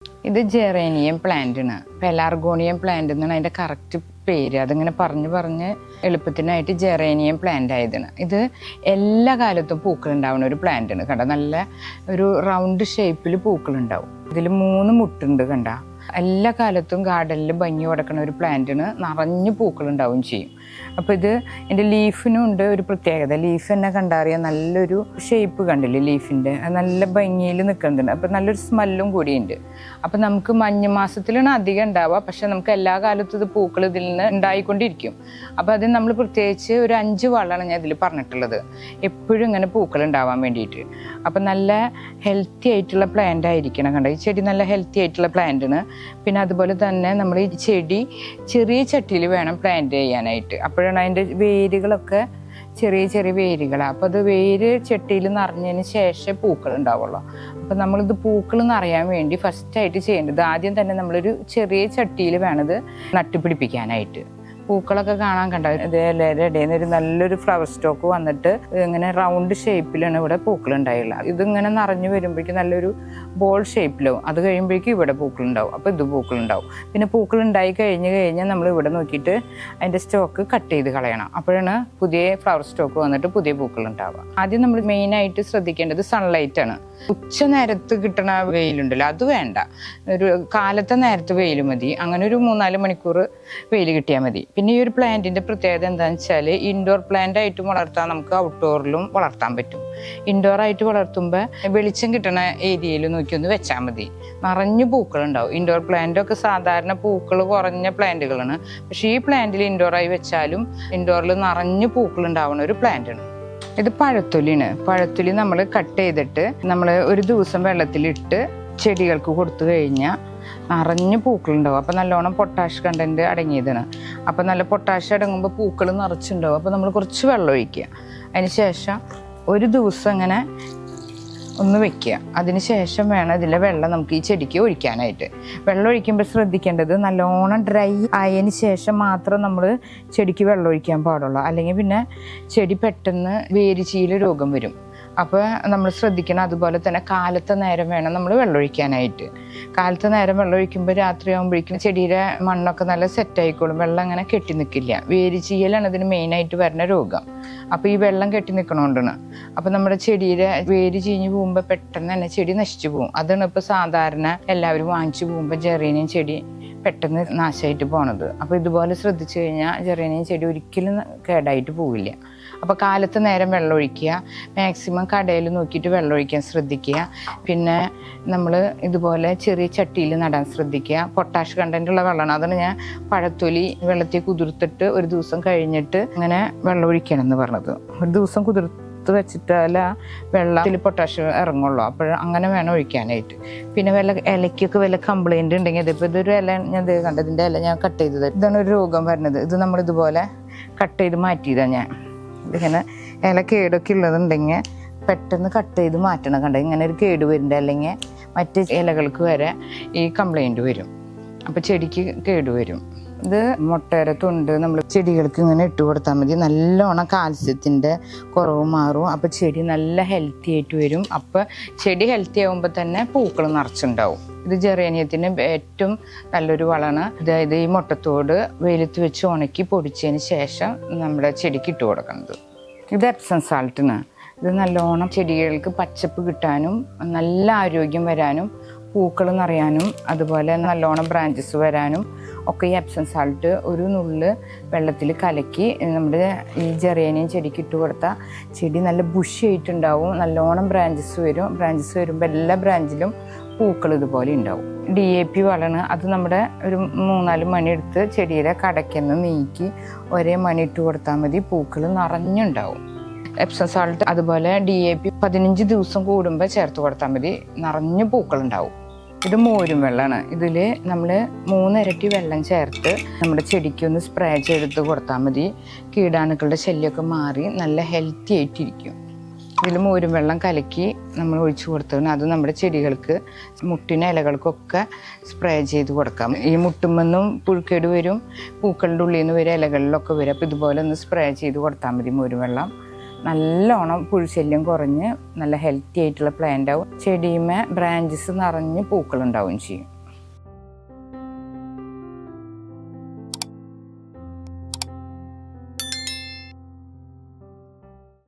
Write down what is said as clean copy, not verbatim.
ഇത് ജെറേനിയം പ്ലാന്റാണ്. Pelargonium plant എന്നാണ് അതിൻ്റെ കറക്റ്റ് പേര്. അതിങ്ങനെ പറഞ്ഞ് എളുപ്പത്തിനായിട്ട് ജെറേനിയം പ്ലാന്റ് ആയതാണ്. ഇത് എല്ലാ കാലത്തും പൂക്കളുണ്ടാവുന്ന ഒരു പ്ലാന്റാണ്. കണ്ട, നല്ല ഒരു റൗണ്ട് ഷേപ്പിൽ പൂക്കളുണ്ടാവും. ഇതിൽ 3 മുട്ടുണ്ട്. കണ്ട, എല്ലാ കാലത്തും ഗാർഡനിൽ ഭംഗി കൊടുക്കുന്ന ഒരു പ്ലാന്റിന് നിറഞ്ഞ് പൂക്കളുണ്ടാവും ചെയ്യും. അപ്പോൾ ഇത് എൻ്റെ ലീഫിനും ഉണ്ട് ഒരു പ്രത്യേകത. ലീഫ് തന്നെ കണ്ടറിയാം, നല്ലൊരു ഷേപ്പ് കണ്ടില്ലേ ലീഫിൻ്റെ, നല്ല ഭംഗിയിൽ നിൽക്കുന്നുണ്ട്. അപ്പോൾ നല്ലൊരു സ്മെല്ലും കൂടിയുണ്ട്. അപ്പോൾ നമുക്ക് മഞ്ഞമാസത്തിലാണ് അധികം ഉണ്ടാവുക, പക്ഷെ നമുക്ക് എല്ലാ കാലത്തും ഇത് പൂക്കൾ ഇതിൽ നിന്ന് ഉണ്ടായിക്കൊണ്ടിരിക്കും. അപ്പോൾ അത് നമ്മൾ പ്രത്യേകിച്ച് ഒരു 5 വളമാണ് ഞാൻ ഇതിൽ പറഞ്ഞിട്ടുള്ളത്, എപ്പോഴും ഇങ്ങനെ പൂക്കൾ ഉണ്ടാവാൻ വേണ്ടിയിട്ട്. അപ്പം നല്ല ഹെൽത്തി ആയിട്ടുള്ള പ്ലാന്റ് ആയിരിക്കണം. കണ്ടോ, ഈ ചെടി നല്ല ഹെൽത്തി ആയിട്ടുള്ള പ്ലാന്റാണ്. പിന്നെ അതുപോലെ തന്നെ നമ്മൾ ഈ ചെടി ചെറിയ ചട്ടിയിൽ വേണം പ്ലാന്റ് ചെയ്യാനായിട്ട്. അപ്പോഴാണ് അതിൻ്റെ വേരുകളൊക്കെ ചെറിയ വേരുകളാണ്. അപ്പോൾ അത് വേര് ചട്ടിയിൽ നിറഞ്ഞതിന് ശേഷം പൂക്കൾ ഉണ്ടാവുള്ളൂ. അപ്പോൾ നമ്മളിത് പൂക്കൾ നിറയാൻ വേണ്ടി ഫസ്റ്റായിട്ട് ചെയ്യേണ്ടത് ആദ്യം തന്നെ നമ്മളൊരു ചെറിയ ചട്ടിയിൽ വേണത് നട്ടുപിടിപ്പിക്കാനായിട്ട്. പൂക്കളൊക്കെ കാണാൻ കണ്ട, ഇത് എല്ലാവരുടെ ഇടയിൽ നിന്ന് ഒരു നല്ലൊരു ഫ്ലവർ സ്റ്റോക്ക് വന്നിട്ട് ഇങ്ങനെ റൗണ്ട് ഷേപ്പിലാണ് ഇവിടെ പൂക്കൾ ഉണ്ടായുള്ളത്. ഇതിങ്ങനെ നിറഞ്ഞു വരുമ്പോഴേക്കും നല്ലൊരു ബോൾ ഷേപ്പിലാവും. അത് കഴിയുമ്പോഴേക്കും ഇവിടെ പൂക്കളുണ്ടാവും. അപ്പോൾ ഇത് പൂക്കളുണ്ടാവും. പിന്നെ പൂക്കൾ ഉണ്ടായി കഴിഞ്ഞാൽ നമ്മൾ ഇവിടെ നോക്കിയിട്ട് അതിൻ്റെ സ്റ്റോക്ക് കട്ട് ചെയ്ത് കളയണം. അപ്പോഴാണ് പുതിയ ഫ്ലവർ സ്റ്റോക്ക് വന്നിട്ട് പുതിയ പൂക്കൾ ഉണ്ടാവുക. ആദ്യം നമ്മൾ മെയിനായിട്ട് ശ്രദ്ധിക്കേണ്ടത് സൺലൈറ്റ് ആണ്. ഉച്ച നേരത്ത് കിട്ടണ വെയിലുണ്ടല്ലോ അത് വേണ്ട, ഒരു കാലത്തെ നേരത്ത് വെയിൽ മതി. അങ്ങനെ ഒരു 3-4 മണിക്കൂർ വെയിൽ കിട്ടിയാൽ മതി. പിന്നെ ഈ ഒരു പ്ലാന്റിന്റെ പ്രത്യേകത എന്താണെന്ന് വെച്ചാൽ ഇൻഡോർ പ്ലാന്റ് ആയിട്ട് വളർത്താൻ നമുക്ക് ഔട്ട്ഡോറിലും വളർത്താൻ പറ്റും. ഇൻഡോർ ആയിട്ട് വളർത്തുമ്പോൾ വെളിച്ചം കിട്ടണ ഏരിയയിൽ നോക്കി ഒന്ന് വെച്ചാൽ മതി, നിറഞ്ഞു പൂക്കളുണ്ടാവും. ഇൻഡോർ പ്ലാന്റൊക്കെ സാധാരണ പൂക്കൾ കുറഞ്ഞ പ്ലാന്റുകളാണ്, പക്ഷെ ഈ പ്ലാന്റിൽ ഇൻഡോറായി വെച്ചാലും ഇൻഡോറിൽ നിറഞ്ഞു പൂക്കളുണ്ടാവുന്ന ഒരു പ്ലാന്റാണ്. ഇത് പഴത്തൊലിയാണ്. പഴത്തൊലി നമ്മൾ കട്ട് ചെയ്തിട്ട് നമ്മൾ ഒരു ദിവസം വെള്ളത്തിലിട്ട് ചെടികൾക്ക് കൊടുത്തു കഴിഞ്ഞാൽ നിറഞ്ഞ് പൂക്കളുണ്ടാവും. അപ്പോൾ നല്ലോണം പൊട്ടാഷ് കണ്ടന്റ് അടങ്ങിയതാണ്. അപ്പോൾ നല്ല പൊട്ടാഷ് അടങ്ങുമ്പോൾ പൂക്കൾ നിറച്ചുണ്ടാവും. അപ്പോൾ നമ്മൾ കുറച്ച് വെള്ളം ഒഴിക്കുക. അതിന് ശേഷം ഒരു ദിവസം അങ്ങനെ ഒന്ന് വെക്കുക. അതിന് ശേഷം വേണം ഇതിലെ വെള്ളം നമുക്ക് ഈ ചെടിക്ക് ഒഴിക്കാനായിട്ട്. വെള്ളം ഒഴിക്കുമ്പോൾ ശ്രദ്ധിക്കേണ്ടത് നല്ലോണം ഡ്രൈ ആയതിന് ശേഷം മാത്രം നമ്മൾ ചെടിക്ക് വെള്ളം ഒഴിക്കാൻ പാടുള്ളൂ. അല്ലെങ്കിൽ പിന്നെ ചെടി പെട്ടെന്ന് വേരുചീല രോഗം വരും. അപ്പോൾ നമ്മൾ ശ്രദ്ധിക്കണം. അതുപോലെ തന്നെ കാലത്തെ നേരം വേണം നമ്മൾ വെള്ളമൊഴിക്കാനായിട്ട്. കാലത്തെ നേരം വെള്ളമൊഴിക്കുമ്പോൾ രാത്രിയാകുമ്പോഴേക്കും ചെടിയുടെ മണ്ണൊക്കെ നല്ല സെറ്റായിക്കോളും. വെള്ളം അങ്ങനെ കെട്ടി നിൽക്കില്ല. വേരുചീയലാണ് ഇതിന് മെയിനായിട്ട് വരുന്ന രോഗം. അപ്പോൾ ഈ വെള്ളം കെട്ടി നിൽക്കണോണ്ടാണ്. അപ്പോൾ നമ്മുടെ ചെടിയുടെ വേര് ചീഞ്ഞ് പോകുമ്പോൾ പെട്ടെന്ന് തന്നെ ചെടി നശിച്ചു പോകും. അതാണ് ഇപ്പോൾ സാധാരണ എല്ലാവരും വാങ്ങിച്ചു പോകുമ്പോൾ ജെറേനിയം ചെടി പെട്ടെന്ന് നാശമായിട്ട് പോണത്. അപ്പോൾ ഇതുപോലെ ശ്രദ്ധിച്ചു കഴിഞ്ഞാൽ ജെറേനിയം ചെടി ഒരിക്കലും കേടായിട്ട് പോവില്ല. അപ്പോൾ കാലത്ത് നേരം വെള്ളം ഒഴിക്കുക. മാക്സിമം കടയിൽ നോക്കിയിട്ട് വെള്ളം ഒഴിക്കാൻ ശ്രദ്ധിക്കുക. പിന്നെ നമ്മൾ ഇതുപോലെ ചെറിയ ചട്ടിയിൽ നടാൻ ശ്രദ്ധിക്കുക. പൊട്ടാഷ് കണ്ടൻറ്റുള്ള വെള്ളമാണ്. അതാണ് ഞാൻ പഴത്തൊലി വെള്ളത്തിൽ കുതിർത്തിട്ട് ഒരു ദിവസം കഴിഞ്ഞിട്ട് അങ്ങനെ വെള്ളം ഒഴിക്കണം എന്ന് പറഞ്ഞത്. ഒരു ദിവസം കുതിർത്ത് വെച്ചിട്ടല്ല വെള്ളത്തിൽ പൊട്ടാഷ് ഇറങ്ങുള്ളൂ. അപ്പോൾ അങ്ങനെ വേണം ഒഴിക്കാനായിട്ട്. പിന്നെ വല്ല ഇലയ്ക്കൊക്കെ വല്ല കംപ്ലൈൻറ്റ് ഉണ്ടെങ്കിൽ ഇതിപ്പോൾ ഇതൊരു ഇല ഞാൻ കണ്ടതിൻ്റെ ഇല ഞാൻ കട്ട് ചെയ്തത്. ഇതാണ് ഒരു രോഗം വരുന്നത്. ഇത് നമ്മളിതുപോലെ കട്ട് ചെയ്ത് മാറ്റിയതാണ് ഞാൻ. ഇതിങ്ങനെ ഇല കേടൊക്കെ ഉള്ളതുണ്ടെങ്കിൽ പെട്ടെന്ന് കട്ട് ചെയ്ത് മാറ്റണം. കണ്ട, ഇങ്ങനെ ഒരു കേട് വരുന്നുണ്ട്. അല്ലെങ്കിൽ മറ്റ് ഇലകൾക്ക് വരെ ഈ കംപ്ലൈൻറ്റ് വരും. അപ്പോൾ ചെടിക്ക് കേടുവരും. ഇത് മുട്ടയുടെ തൊണ്ട് നമ്മൾ ചെടികൾക്ക് ഇങ്ങനെ ഇട്ട് കൊടുത്താൽ മതി. നല്ലോണം കാൽസ്യത്തിൻ്റെ കുറവ് മാറും. അപ്പോൾ ചെടി നല്ല ഹെൽത്തി ആയിട്ട് വരും. അപ്പോൾ ചെടി ഹെൽത്തി ആകുമ്പോൾ തന്നെ പൂക്കൾ നിറച്ചുണ്ടാവും. ഇത് ജെറേനിയത്തിന് ഏറ്റവും നല്ലൊരു വളമാണ്. അതായത് ഈ മുട്ടത്തോട് വെയിലത്ത് വെച്ച് ഉണക്കി പൊടിച്ചതിന് ശേഷം നമ്മുടെ ചെടിക്ക് ഇട്ട് കൊടുക്കുന്നത്. ഇത് എപ്സം സാൾട്ടാണ്. ഇത് നല്ലോണം ചെടികൾക്ക് പച്ചപ്പ് കിട്ടാനും നല്ല ആരോഗ്യം വരാനും പൂക്കൾ നിറയാനും അതുപോലെ നല്ലോണം ബ്രാഞ്ചസ് വരാനും ഒക്കെ ഈ എപ്സം സാൾട്ട് ഒരു നുള്ള് വെള്ളത്തിൽ കലക്കി നമ്മുടെ ഈ ജെറേനിയം ചെടിക്ക് ഇട്ട് കൊടുത്താൽ ചെടി നല്ല ബുഷി ആയിട്ടുണ്ടാവും. നല്ലോണം ബ്രാഞ്ചസ് വരും. ബ്രാഞ്ചസ് വരുമ്പോൾ എല്ലാ ബ്രാഞ്ചിലും പൂക്കൾ ഇതുപോലെ ഉണ്ടാവും. DAP വളമാണ്. അത് നമ്മുടെ ഒരു 3-4 മണി എടുത്ത് ചെടിയുടെ കടയ്ക്കെന്ന് നീക്കി ഒരേ മണി ഇട്ട് കൊടുത്താൽ മതി. പൂക്കൾ നിറഞ്ഞുണ്ടാവും. എപ്സം സാൾട്ട് അതുപോലെ DAP 15 ദിവസം കൂടുമ്പോൾ ചേർത്ത് കൊടുത്താൽ മതി. നിറഞ്ഞു പൂക്കളുണ്ടാവും. ഇത് മോരും വെള്ളമാണ്. ഇതിൽ നമ്മൾ 3 ഇരട്ടി വെള്ളം ചേർത്ത് നമ്മുടെ ചെടിക്കൊന്ന് സ്പ്രേ ചെയ്തെടുത്ത് കൊടുത്താൽ മതി. കീടാണുക്കളുടെ ശല്യമൊക്കെ മാറി നല്ല ഹെൽത്തി ആയിട്ടിരിക്കും. ഇതിൽ മോരും വെള്ളം കലക്കി നമ്മൾ ഒഴിച്ചു കൊടുത്തതിന് അത് നമ്മുടെ ചെടികൾക്ക് മുട്ടിന് ഇലകൾക്കൊക്കെ സ്പ്രേ ചെയ്ത് കൊടുക്കാം. ഈ മുട്ടുമെന്നും പുഴുക്കേട് വരും, പൂക്കളുടെ ഉള്ളിൽ നിന്ന് വരും, ഇലകളിലൊക്കെ വരും. അപ്പോൾ ഇതുപോലെ ഒന്ന് സ്പ്രേ ചെയ്ത് കൊടുത്താൽ മതി മോരും വെള്ളം. നല്ലോണം പുഴുശല്യം കുറഞ്ഞ് നല്ല ഹെൽത്തി ആയിട്ടുള്ള പ്ലാന്റ് ആവും. ചെടിയുമേ ബ്രാഞ്ചസ് നിറഞ്ഞ് പൂക്കളുണ്ടാവും ചെയ്യും.